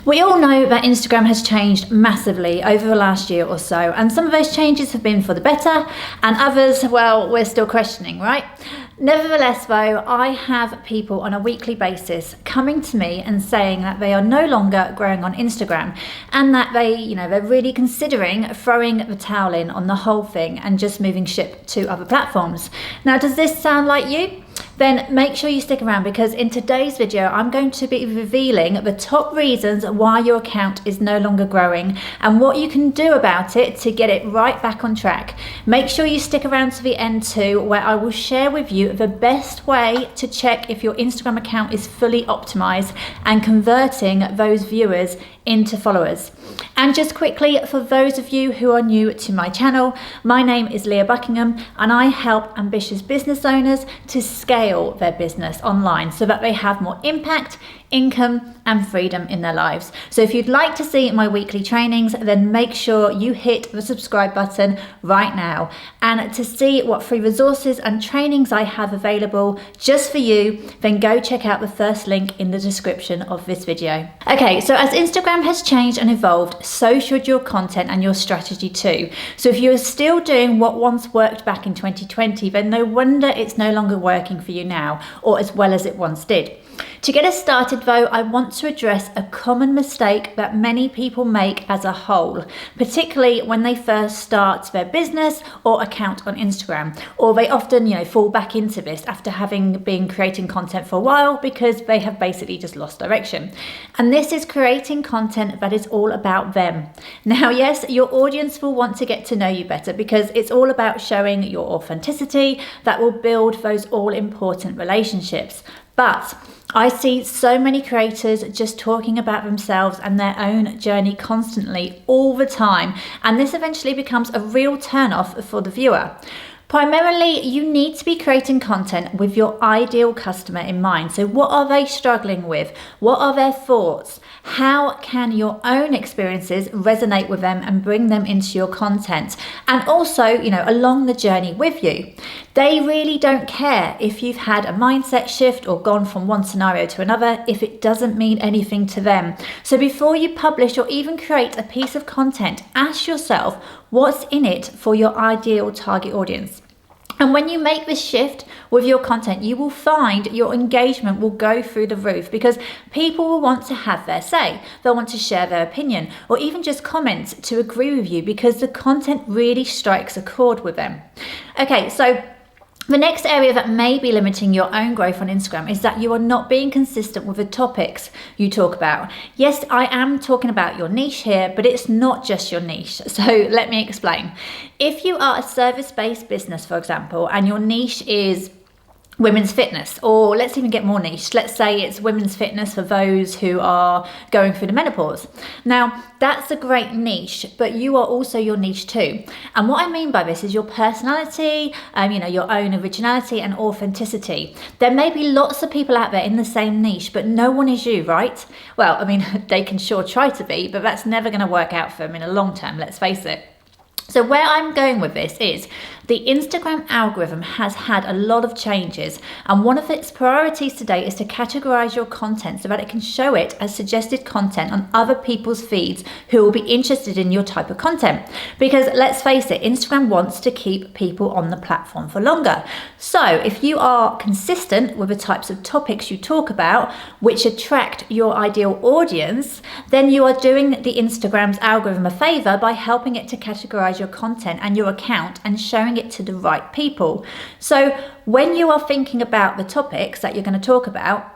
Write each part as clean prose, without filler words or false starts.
We all know that Instagram has changed massively over the last year or so, and some of those changes have been for the better, and others, well, we're still questioning, right? Nevertheless, though, I have people on a weekly basis coming to me and saying that they are no longer growing on Instagram, and that they're really considering throwing the towel in on the whole thing and just moving ship to other platforms. Now, does this sound like you? Then make sure you stick around, because in today's video I'm going to be revealing the top reasons why your account is no longer growing and what you can do about it to get it right back on track. Make sure you stick around to the end too, where I will share with you the best way to check if your Instagram account is fully optimized and converting those viewers into followers. And just quickly, for those of you who are new to my channel, my name is Leah Buckingham, and I help ambitious business owners to scale their business online so that they have more impact, income and freedom in their lives. So if you'd like to see my weekly trainings, then make sure you hit the subscribe button right now. And to see what free resources and trainings I have available just for you, then go check out the first link in the description of this video. Okay, so as Instagram has changed and evolved, so should your content and your strategy too. So if you're still doing what once worked back in 2020, then no wonder it's no longer working for you now, or as well as it once did. To get us started though, I want to address a common mistake that many people make as a whole, particularly when they first start their business or account on Instagram, or they often fall back into this after having been creating content for a while because they have basically just lost direction. And this is creating content that is all about them. Now, yes, your audience will want to get to know you better because it's all about showing your authenticity that will build those all important relationships. But I see so many creators just talking about themselves and their own journey constantly, all the time, and this eventually becomes a real turn-off for the viewer. Primarily, you need to be creating content with your ideal customer in mind. So what are they struggling with? What are their thoughts? How can your own experiences resonate with them and bring them into your content? And also, along the journey with you. They really don't care if you've had a mindset shift or gone from one scenario to another if it doesn't mean anything to them. So before you publish or even create a piece of content, ask yourself what's in it for your ideal target audience. And when you make this shift with your content, you will find your engagement will go through the roof because people will want to have their say. They'll want to share their opinion or even just comment to agree with you because the content really strikes a chord with them. Okay, so the next area that may be limiting your own growth on Instagram is that you are not being consistent with the topics you talk about. Yes, I am talking about your niche here, but it's not just your niche. So let me explain. If you are a service-based business, for example, and your niche is women's fitness, or let's even get more niche. Let's say it's women's fitness for those who are going through the menopause. Now, that's a great niche, but you are also your niche too. And what I mean by this is your personality, your own originality and authenticity. There may be lots of people out there in the same niche, but no one is you, right? Well, they can sure try to be, but that's never going to work out for them in the long term, let's face it. So where I'm going with this is the Instagram algorithm has had a lot of changes, and one of its priorities today is to categorize your content so that it can show it as suggested content on other people's feeds who will be interested in your type of content. Because let's face it, Instagram wants to keep people on the platform for longer. So if you are consistent with the types of topics you talk about, which attract your ideal audience, then you are doing the Instagram's algorithm a favor by helping it to categorize your content and your account and showing it to the right people. So when you are thinking about the topics that you're going to talk about,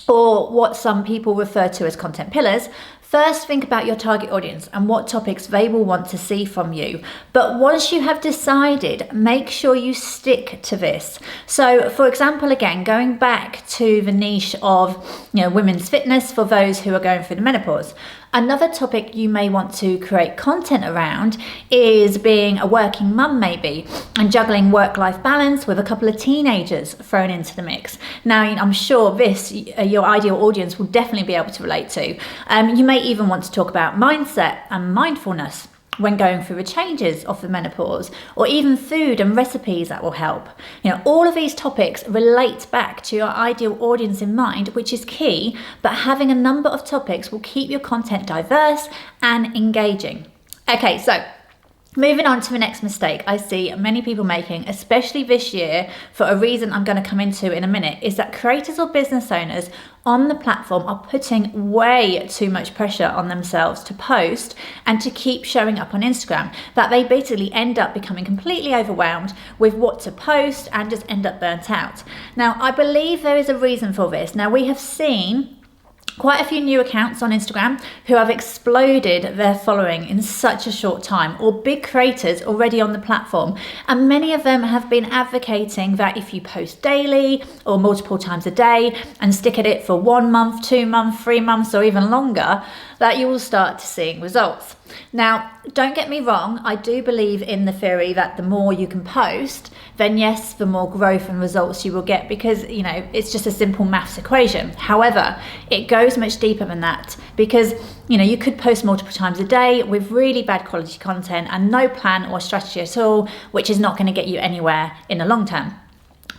or what some people refer to as content pillars, first think about your target audience and what topics they will want to see from you. But once you have decided, make sure you stick to this. So for example, again, going back to the niche of women's fitness for those who are going through the menopause. Another topic you may want to create content around is being a working mum maybe, and juggling work-life balance with a couple of teenagers thrown into the mix. Now, I'm sure this, your ideal audience will definitely be able to relate to. You may even want to talk about mindset and mindfulness. when going through the changes of the menopause, or even food and recipes that will help. All of these topics relate back to your ideal audience in mind, which is key, but having a number of topics will keep your content diverse and engaging. Okay, so moving on to the next mistake I see many people making, especially this year, for a reason I'm going to come into in a minute, is that creators or business owners on the platform are putting way too much pressure on themselves to post and to keep showing up on Instagram, that they basically end up becoming completely overwhelmed with what to post and just end up burnt out. Now, I believe there is a reason for this. Now, we have seen quite a few new accounts on Instagram who have exploded their following in such a short time, or big creators already on the platform. And many of them have been advocating that if you post daily or multiple times a day and stick at it for 1 month, 2 months, 3 months, or even longer, that you will start to see results. Now, don't get me wrong, I do believe in the theory that the more you can post, then yes, the more growth and results you will get, because, it's just a simple maths equation. However, it goes much deeper than that, because, you could post multiple times a day with really bad quality content and no plan or strategy at all, which is not going to get you anywhere in the long term.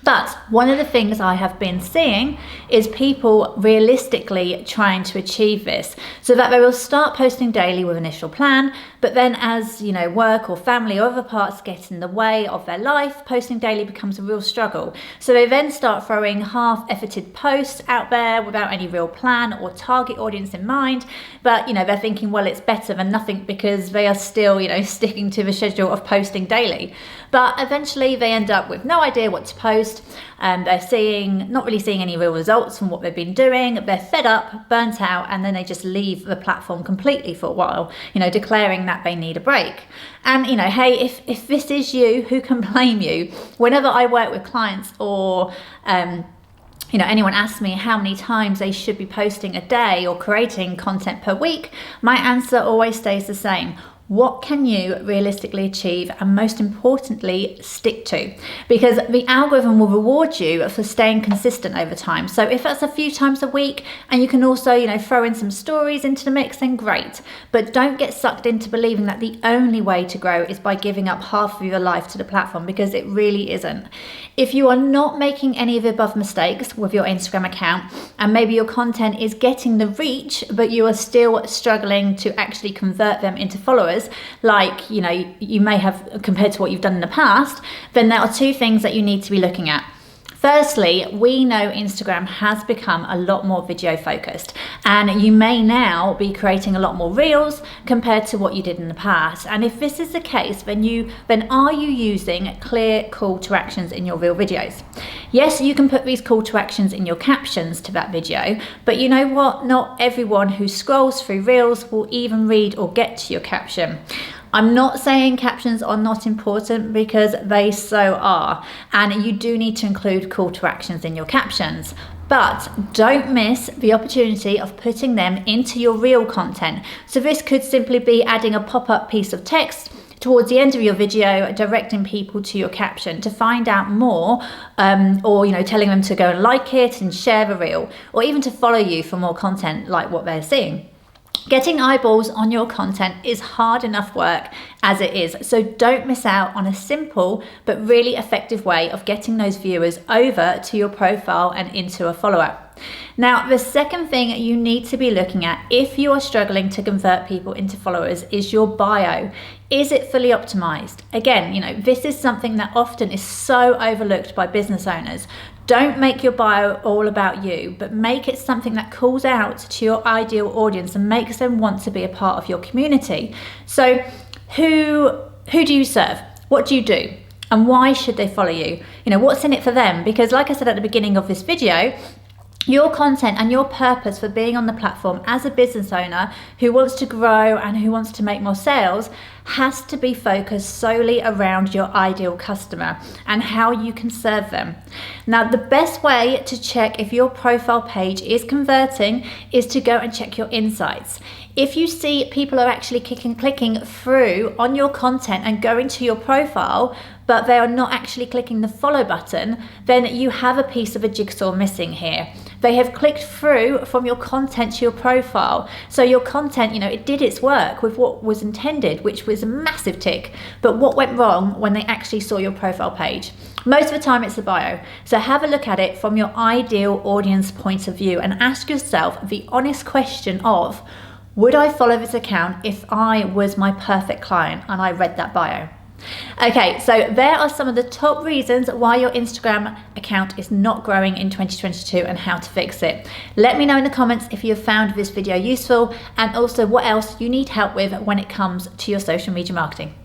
But one of the things I have been seeing is people realistically trying to achieve this, so that they will start posting daily with an initial plan, but then as work or family or other parts get in the way of their life, posting daily becomes a real struggle. So they then start throwing half-efforted posts out there without any real plan or target audience in mind, but they're thinking, well, it's better than nothing, because they are still sticking to the schedule of posting daily. But eventually they end up with no idea what to post. They're not really seeing any real results from what they've been doing. They're fed up, burnt out, and then they just leave the platform completely for a while, declaring that they need a break. And, hey, if this is you, who can blame you? Whenever I work with clients or anyone asks me how many times they should be posting a day or creating content per week, my answer always stays the same. What can you realistically achieve, and most importantly, stick to? Because the algorithm will reward you for staying consistent over time. So if that's a few times a week, and you can also, throw in some stories into the mix, then great. But don't get sucked into believing that the only way to grow is by giving up half of your life to the platform, because it really isn't. If you are not making any of the above mistakes with your Instagram account, and maybe your content is getting the reach, but you are still struggling to actually convert them into followers, like you may have compared to what you've done in the past, then there are two things that you need to be looking at. Firstly, we know Instagram has become a lot more video focused, and you may now be creating a lot more reels compared to what you did in the past. And if this is the case, then are you using clear call to actions in your reel videos? Yes, you can put these call to actions in your captions to that video, but you know what? Not everyone who scrolls through reels will even read or get to your caption. I'm not saying captions are not important, because they so are, and you do need to include call to actions in your captions. But don't miss the opportunity of putting them into your reel content. So this could simply be adding a pop-up piece of text towards the end of your video, directing people to your caption to find out more, or telling them to go and like it and share the reel, or even to follow you for more content like what they're seeing. Getting eyeballs on your content is hard enough work as it is, so don't miss out on a simple but really effective way of getting those viewers over to your profile and into a follow-up. Now, the second thing you need to be looking at if you are struggling to convert people into followers is your bio. Is it fully optimized? Again, this is something that often is so overlooked by business owners. Don't make your bio all about you, but make it something that calls out to your ideal audience and makes them want to be a part of your community. So who do you serve? What do you do? And why should they follow you? What's in it for them? Because like I said at the beginning of this video, your content and your purpose for being on the platform as a business owner who wants to grow and who wants to make more sales has to be focused solely around your ideal customer and how you can serve them. Now, the best way to check if your profile page is converting is to go and check your insights. If you see people are actually clicking through on your content and going to your profile, but they are not actually clicking the follow button, then you have a piece of a jigsaw missing here. They have clicked through from your content to your profile. So your content, it did its work with what was intended, which was a massive tick. But what went wrong when they actually saw your profile page? Most of the time it's the bio. So have a look at it from your ideal audience point of view and ask yourself the honest question of, would I follow this account if I was my perfect client and I read that bio? Okay, so there are some of the top reasons why your Instagram account is not growing in 2022 and how to fix it. Let me know in the comments if you have found this video useful and also what else you need help with when it comes to your social media marketing.